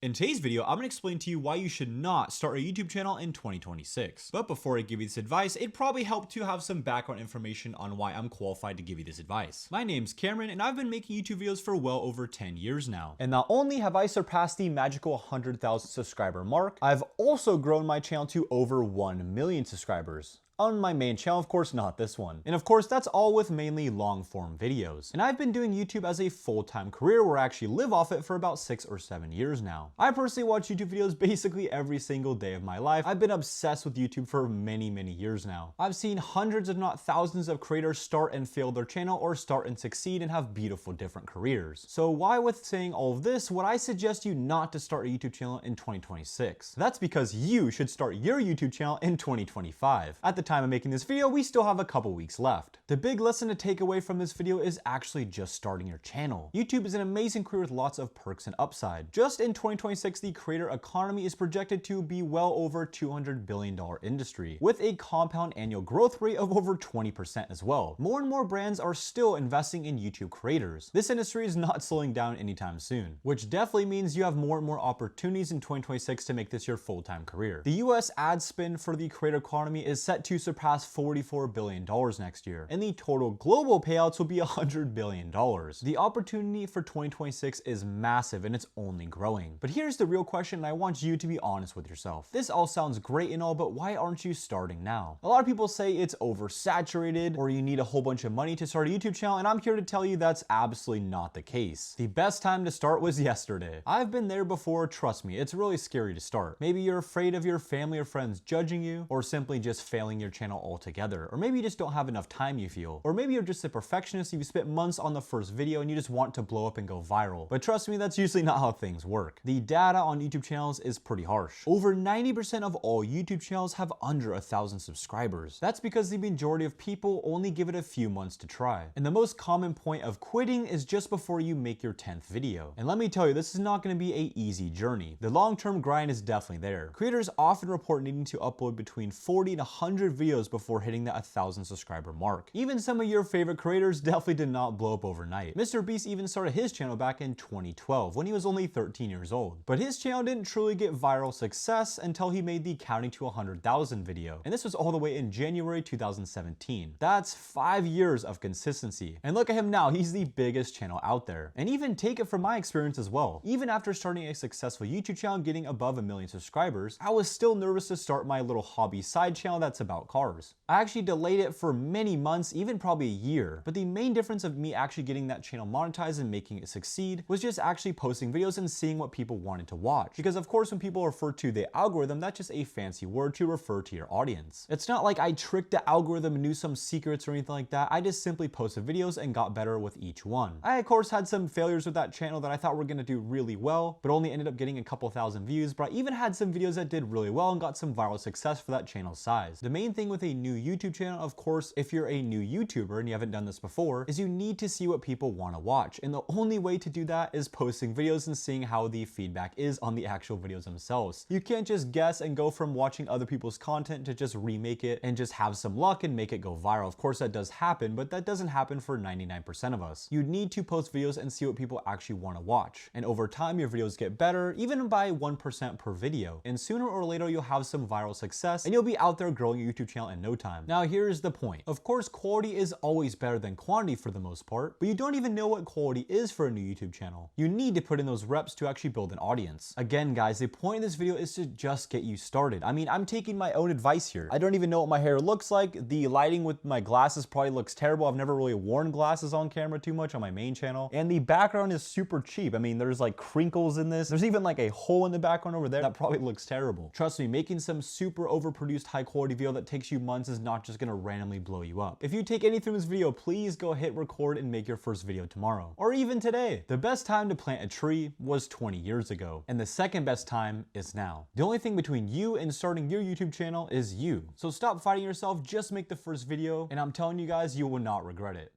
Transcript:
In today's video, I'm going to explain to you why you should not start a YouTube channel in 2026. But before I give you this advice, it'd probably help to have some background information on why I'm qualified to give you this advice. My name's Cameron, and I've been making YouTube videos for well over 10 years now. And not only have I surpassed the magical 100,000 subscriber mark, I've also grown my channel to over 1 million subscribers. On my main channel, of course, not this one. And of course, that's all with mainly long form videos. And I've been doing YouTube as a full-time career where I actually live off it for about 6 or 7 years now. I personally watch YouTube videos basically every single day of my life. I've been obsessed with YouTube for many years now. I've seen hundreds if not thousands of creators start and fail their channel or start and succeed and have beautiful different careers. So why, with saying all of this, would I suggest you not to start a YouTube channel in 2026? That's because you should start your YouTube channel in 2025. At the time of making this video, we still have a couple weeks left. The big lesson to take away from this video is actually just starting your channel. YouTube is an amazing career with lots of perks and upside. Just in 2026, the creator economy is projected to be well over $200 billion industry, with a compound annual growth rate of over 20% as well. More and more brands are still investing in YouTube creators. This industry is not slowing down anytime soon, which definitely means you have more and more opportunities in 2026 to make this your full-time career. The US ad spend for the creator economy is set to surpass $44 billion next year, and the total global payouts will be $100 billion. The opportunity for 2026 is massive and it's only growing. But here's the real question, and I want you to be honest with yourself. This all sounds great and all, but why aren't you starting now? A lot of people say it's oversaturated or you need a whole bunch of money to start a YouTube channel, and I'm here to tell you that's absolutely not the case. The best time to start was yesterday. I've been there before, trust me, it's really scary to start. Maybe you're afraid of your family or friends judging you, or simply just failing your channel altogether, or maybe you just don't have enough time, you feel, or maybe you're just a perfectionist, you've spent months on the first video and you just want to blow up and go viral. But trust me, that's usually not how things work. The data on YouTube channels is pretty harsh. Over 90% of all YouTube channels have under 1,000 subscribers. That's because the majority of people only give it a few months to try. And the most common point of quitting is just before you make your 10th video. And let me tell you, this is not going to be an easy journey. The long-term grind is definitely there. Creators often report needing to upload between 40 to 100 videos before hitting that 1,000 subscriber mark. Even some of your favorite creators definitely did not blow up overnight. Mr. Beast even started his channel back in 2012 when he was only 13 years old. But his channel didn't truly get viral success until he made the Counting to 100,000 video. And this was all the way in January 2017. That's 5 years of consistency. And look at him now, he's the biggest channel out there. And even take it from my experience as well. Even after starting a successful YouTube channel getting above 1 million subscribers, I was still nervous to start my little hobby side channel that's about cars. I actually delayed it for many months, even probably a year. But the main difference of me actually getting that channel monetized and making it succeed was just actually posting videos and seeing what people wanted to watch. Because of course, when people refer to the algorithm, that's just a fancy word to refer to your audience. It's not like I tricked the algorithm and knew some secrets or anything like that. I just simply posted videos and got better with each one. I of course had some failures with that channel that I thought were gonna do really well, but only ended up getting a couple thousand views. But I even had some videos that did really well and got some viral success for that channel size. The main thing with a new YouTube channel, of course, if you're a new YouTuber and you haven't done this before, is you need to see what people want to watch. And the only way to do that is posting videos and seeing how the feedback is on the actual videos themselves. You can't just guess and go from watching other people's content to just remake it and just have some luck and make it go viral. Of course, that does happen, but that doesn't happen for 99% of us. You need to post videos and see what people actually want to watch. And over time, your videos get better, even by 1% per video. And sooner or later, you'll have some viral success and you'll be out there growing your YouTube channel in no time. Now, here's the point. Of course, quality is always better than quantity for the most part, but you don't even know what quality is for a new YouTube channel. You need to put in those reps to actually build an audience. Again, guys, the point of this video is to just get you started. I mean, I'm taking my own advice here. I don't even know what my hair looks like. The lighting with my glasses probably looks terrible. I've never really worn glasses on camera too much on my main channel. And the background is super cheap. I mean, there's like crinkles in this. There's even like a hole in the background over there that probably looks terrible. Trust me, making some super overproduced high quality video that takes you months is not just gonna randomly blow you up. If you take anything from this video, please go hit record and make your first video tomorrow. Or even today. The best time to plant a tree was 20 years ago. And the second best time is now. The only thing between you and starting your YouTube channel is you. So stop fighting yourself, just make the first video, and I'm telling you guys, you will not regret it.